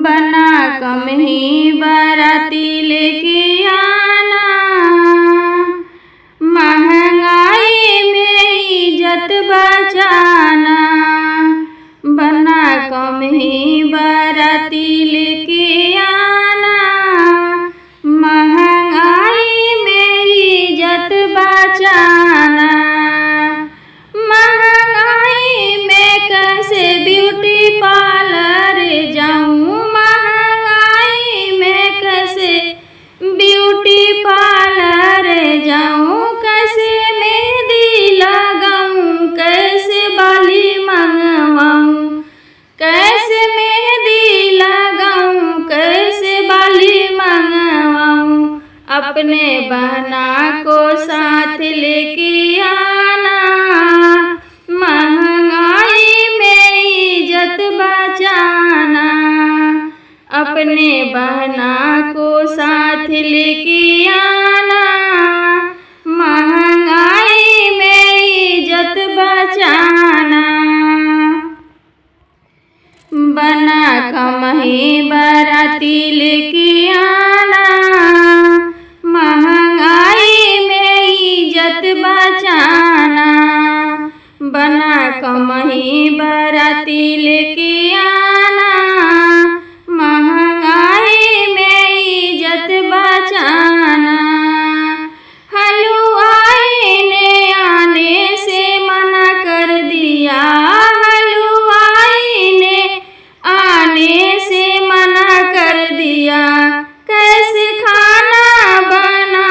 बना कम ही बाराती लेके आना, महंगाई में इज्जत बचाना। बना कम ही बाराती लेके आना, महंगाई में इज्जत बचाना। महंगाई में कैसे ब्यूटी पार्लर जाऊं, महंगाई में कैसे ब्यूटी पार्लर जाऊं। कैसे मेहंदी लगाऊं, कैसे बाली मंगवाऊं, कैसे मेहंदी लगाऊं, कैसे बाली मंगवाऊं। अपने बहना को साथ लेके आना, महंगाई में इज्जत बचाना। अपने बहना को साथ लेके आना, महंगाई में इज्जत बचाना। बना कम ही बाराती लेके आना, महंगाई में इज्जत बचाना। बना कम ही बाराती लेके आना, महंगाई में इज्जत बचाना। हलवाई ने आने से मना कर दिया, हलवाई ने आने से मना कर दिया। कैसे खाना बना,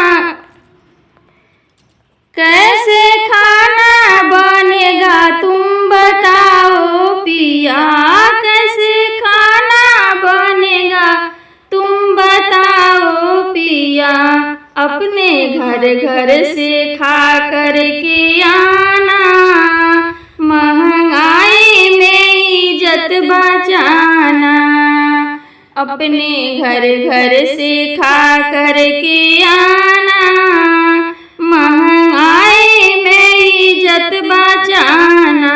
कैसे खाना बनेगा तुम बताओ पिया। कैसे खाना बनेगा तुम बताओ पिया। अपने घर घर से खा कर के आना, महंगाई में इज्जत बचाना। अपने घर घर से खा कर के आना, महंगाई में इज्जत बचाना।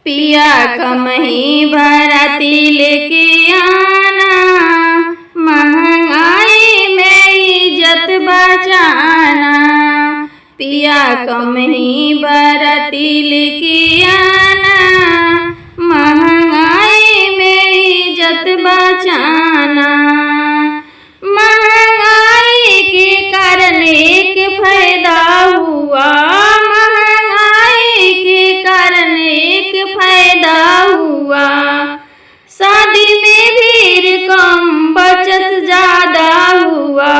पिया कम ही बाराती लेके आना, महंगाई में इज्जत बचाना। पिया कम ही बाराती लेके आना, महंगाई में इज्जत बचाना। महंगाई के कारण एक फायदा हुआ, महंगाई के कारण एक फायदा हुआ। शादी में भीड़ कम बचत ज्यादा हुआ,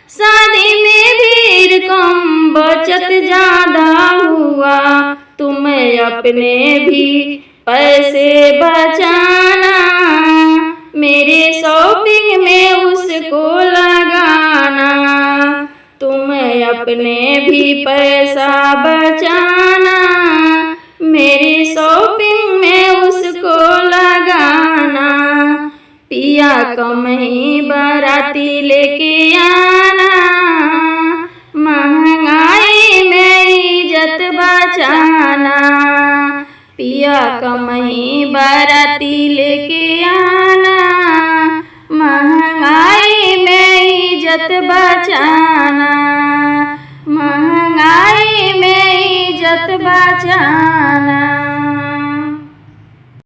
शादी में भीड़ कम बचत ज्यादा हुआ। तुम्हें अपने भी पैसे बचाना, मेरे शॉपिंग में उसको लगाना। तुम्हें अपने भी पैसा बचाना, मेरी शॉपिंग में उसको लगाना। पिया कम ही बाराती लेके आना, महंगाई में इज्जत बचाना। पिया कम ही